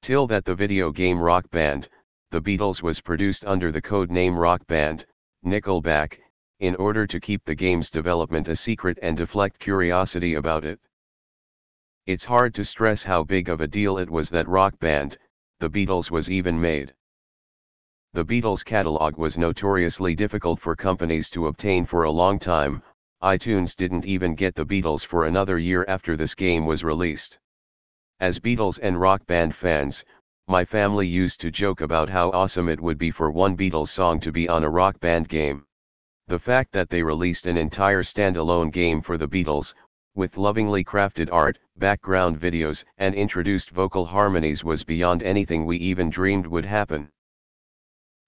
TIL that the video game Rock Band, the Beatles was produced under the code name Rock Band, Nickelback, in order to keep the game's development a secret and deflect curiosity about it. It's hard to stress how big of a deal it was that Rock Band, the Beatles was even made. The Beatles catalog was notoriously difficult for companies to obtain for a long time. iTunes didn't even get the Beatles for another year after this game was released. As Beatles and Rock Band fans, my family used to joke about how awesome it would be for one Beatles song to be on a Rock Band game. The fact that they released an entire standalone game for the Beatles, with lovingly crafted art, background videos, and introduced vocal harmonies was beyond anything we even dreamed would happen.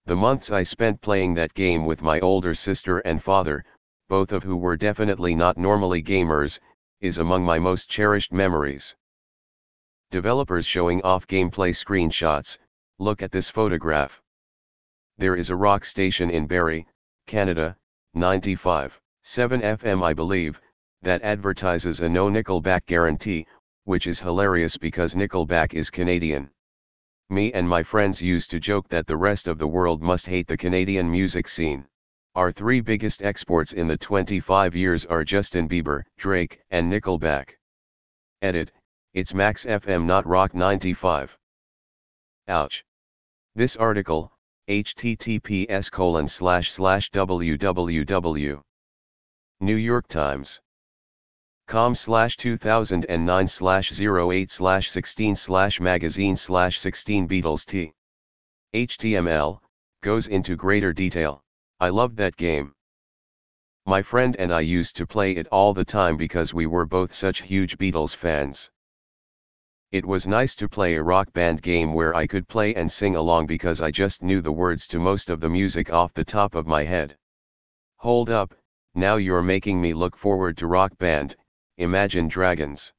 The months I spent playing that game with my older sister and father, both of who were definitely not normally gamers, is among my most cherished memories. Developers showing off gameplay screenshots. Look at this photograph. There is a rock station in Barrie, Canada, 95.7 FM I believe, that advertises a no Nickelback guarantee, which is hilarious because Nickelback is Canadian. Me and my friends used to joke that the rest of the world must hate the Canadian music scene. Our three biggest exports in the 25 years are Justin Bieber, Drake, and Nickelback. Edit, it's Max FM not Rock 95. Ouch. This article, https://www. New York Times. com/2009/08/16/magazine/16 Beatles T. HTML, goes into greater detail. I loved that game. My friend and I used to play it all the time because we were both such huge Beatles fans. It was nice to play a Rock Band game where I could play and sing along because I just knew the words to most of the music off the top of my head. Hold up, now you're making me look forward to Rock Band, Imagine Dragons.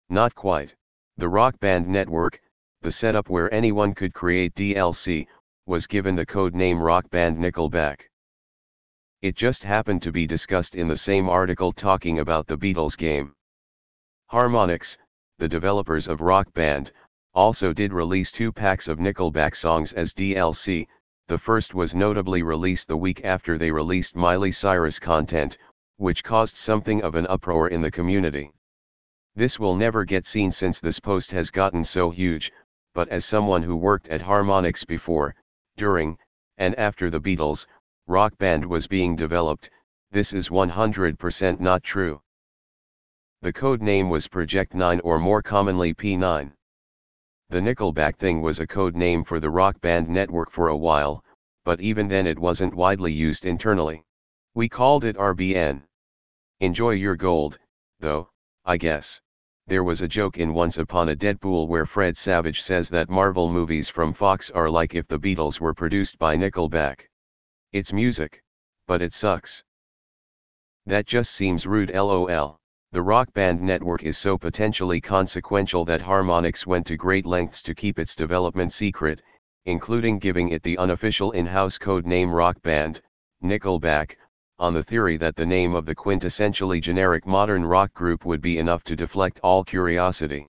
Not quite. The Rock Band network, the setup where anyone could create DLC, was given the code name Rock Band Nickelback. It just happened to be discussed in the same article talking about the Beatles game. Harmonix, the developers of Rock Band, also did release 2 packs of Nickelback songs as DLC. The first was notably released the week after they released Miley Cyrus content, which caused something of an uproar in the community. This will never get seen since this post has gotten so huge, but as someone who worked at Harmonix before, during, and after the Beatles, Rock Band was being developed, this is 100% not true. The code name was Project 9 or more commonly P9. The Nickelback thing was a code name for the Rock Band network for a while, but even then it wasn't widely used internally. We called it RBN. Enjoy your gold, though, I guess. There was a joke in Once Upon a Deadpool where Fred Savage says that Marvel movies from Fox are like if the Beatles were produced by Nickelback. It's music, but it sucks. That just seems rude lol. The Rock Band network is so potentially consequential that Harmonix went to great lengths to keep its development secret, including giving it the unofficial in-house code name Rock Band, Nickelback, on the theory that the name of the quintessentially generic modern rock group would be enough to deflect all curiosity.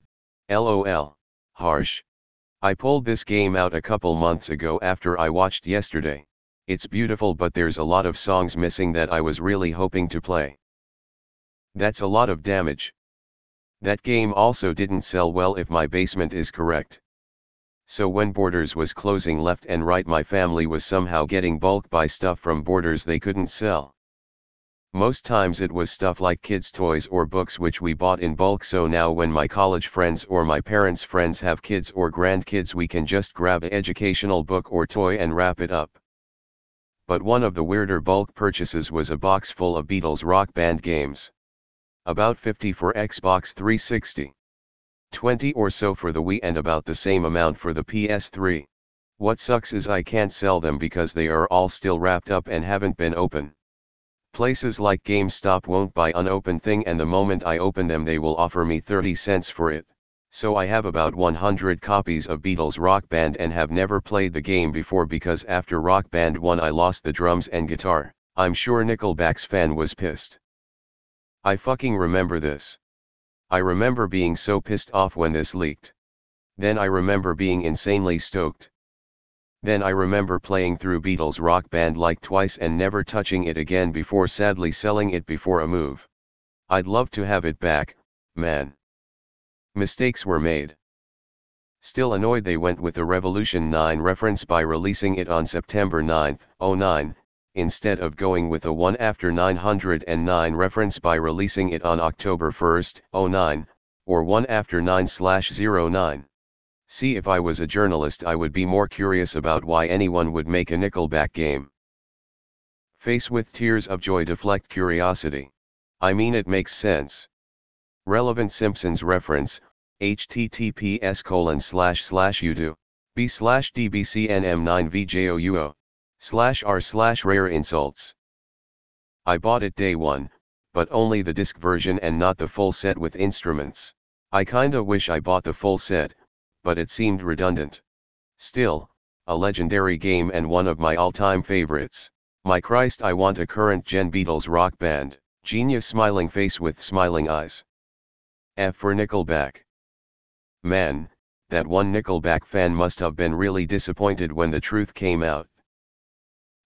LOL. Harsh. I pulled this game out a couple months ago after I watched Yesterday. It's beautiful but there's a lot of songs missing that I was really hoping to play. That's a lot of damage. That game also didn't sell well if my basement is correct. So when Borders was closing left and right my family was somehow getting bulk buy stuff from Borders they couldn't sell. Most times it was stuff like kids' toys or books which we bought in bulk, so now when my college friends or my parents' friends have kids or grandkids we can just grab an educational book or toy and wrap it up. But one of the weirder bulk purchases was a box full of Beatles Rock Band games. About 50 for Xbox 360. 20 or so for the Wii and about the same amount for the PS3. What sucks is I can't sell them because they are all still wrapped up and haven't been open. Places like GameStop won't buy unopened thing and the moment I open them they will offer me 30 cents for it. So I have about 100 copies of Beatles Rock Band and have never played the game before because after Rock Band 1 I lost the drums and guitar. I'm sure Nickelback's fan was pissed. I fucking remember this. I remember being so pissed off when this leaked. Then I remember being insanely stoked. Then I remember playing through Beatles Rock Band like twice and never touching it again before sadly selling it before a move. I'd love to have it back, man. Mistakes were made. Still annoyed they went with the Revolution 9 reference by releasing it on September 9, 09, instead of going with the one after 909 reference by releasing it on October 1, 09, or one after 9/09. See, if I was a journalist I would be more curious about why anyone would make a Nickelback game. Face with tears of joy deflect curiosity. I mean, it makes sense. Relevant Simpsons reference, https://youtube b/dbcnm9vjouo/r/rare insults. I bought it day one, but only the disc version and not the full set with instruments. I kinda wish I bought the full set, but it seemed redundant. Still, a legendary game and one of my all-time favorites. My Christ, I want a current gen Beatles rock band. Genius smiling face with smiling eyes. F for Nickelback. Man, that one Nickelback fan must have been really disappointed when the truth came out.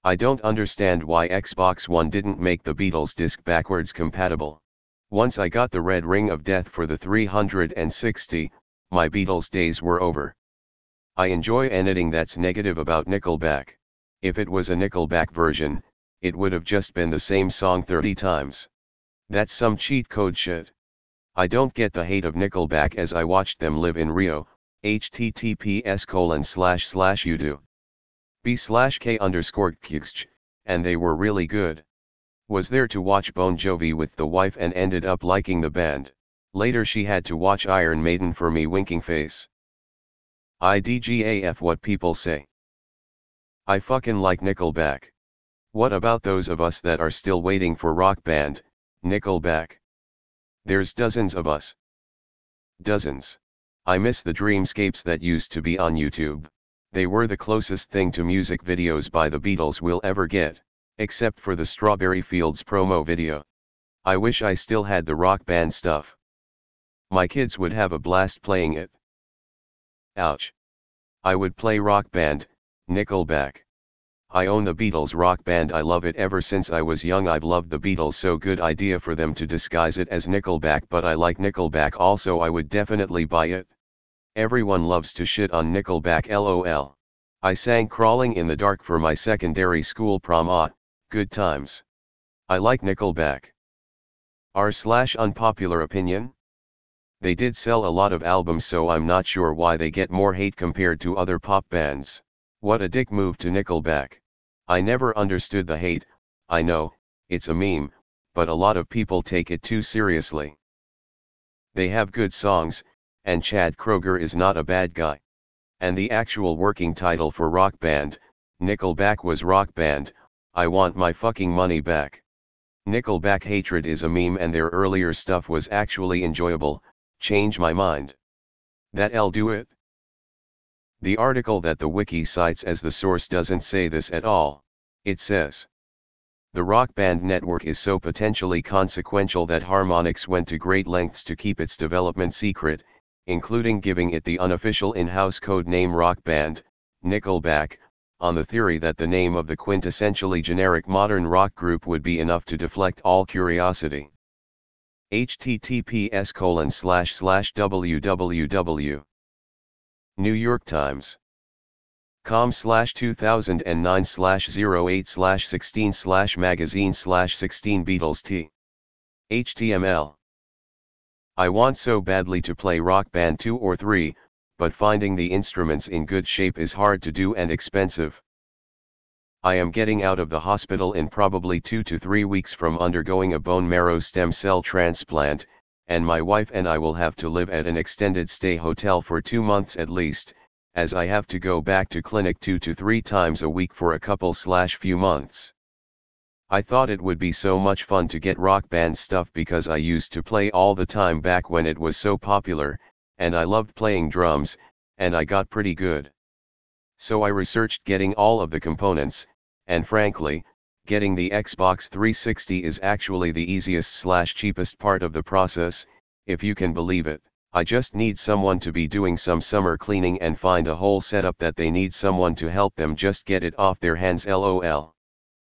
I don't understand why Xbox One didn't make the Beatles disc backwards compatible. Once I got the Red Ring of Death for the 360, my Beatles days were over. I enjoy anything that's negative about Nickelback. If it was a Nickelback version, it would have just been the same song 30 times. That's some cheat code shit. I don't get the hate of Nickelback as I watched them live in Rio, https://youtube b/k_kx, and they were really good. Was there to watch Bon Jovi with the wife and ended up liking the band. Later she had to watch Iron Maiden for me winking face. IDGAF what people say. I fucking like Nickelback. What about those of us that are still waiting for Rock Band, Nickelback? There's dozens of us. Dozens. I miss the dreamscapes that used to be on YouTube. They were the closest thing to music videos by the Beatles we'll ever get, except for the Strawberry Fields promo video. I wish I still had the Rock Band stuff. My kids would have a blast playing it. Ouch. I would play Rock Band, Nickelback. I own the Beatles Rock Band. I love it ever since I was young. I've loved the Beatles, so good idea for them to disguise it as Nickelback, but I like Nickelback also. I would definitely buy it. Everyone loves to shit on Nickelback, lol. I sang Crawling in the Dark for my secondary school prom. Good times. I like Nickelback. R/unpopular opinion? They did sell a lot of albums, so I'm not sure why they get more hate compared to other pop bands. What a dick move to Nickelback. I never understood the hate. I know, it's a meme, but a lot of people take it too seriously. They have good songs, and Chad Kroeger is not a bad guy. And the actual working title for Rock Band, Nickelback, was Rock Band. I want my fucking money back. Nickelback hatred is a meme and their earlier stuff was actually enjoyable. Change my mind. That'll do it. The article that the wiki cites as the source doesn't say this at all. It says, the Rock Band network is so potentially consequential that Harmonix went to great lengths to keep its development secret, including giving it the unofficial in-house code name Rock Band, Nickelback, on the theory that the name of the quintessentially generic modern rock group would be enough to deflect all curiosity. https://www. New York Times. com/2009/08/16/magazine/16 Beatles T. HTML. I want so badly to play Rock Band 2 or 3, but finding the instruments in good shape is hard to do and expensive. I am getting out of the hospital in probably 2 to 3 weeks from undergoing a bone marrow stem cell transplant, and my wife and I will have to live at an extended stay hotel for 2 months at least, as I have to go back to clinic 2 to 3 times a week for a couple/few months. I thought it would be so much fun to get Rock Band stuff because I used to play all the time back when it was so popular, and I loved playing drums, and I got pretty good. So I researched getting all of the components, and frankly, getting the Xbox 360 is actually the easiest/cheapest part of the process, if you can believe it. I just need someone to be doing some summer cleaning and find a whole setup that they need someone to help them just get it off their hands lol.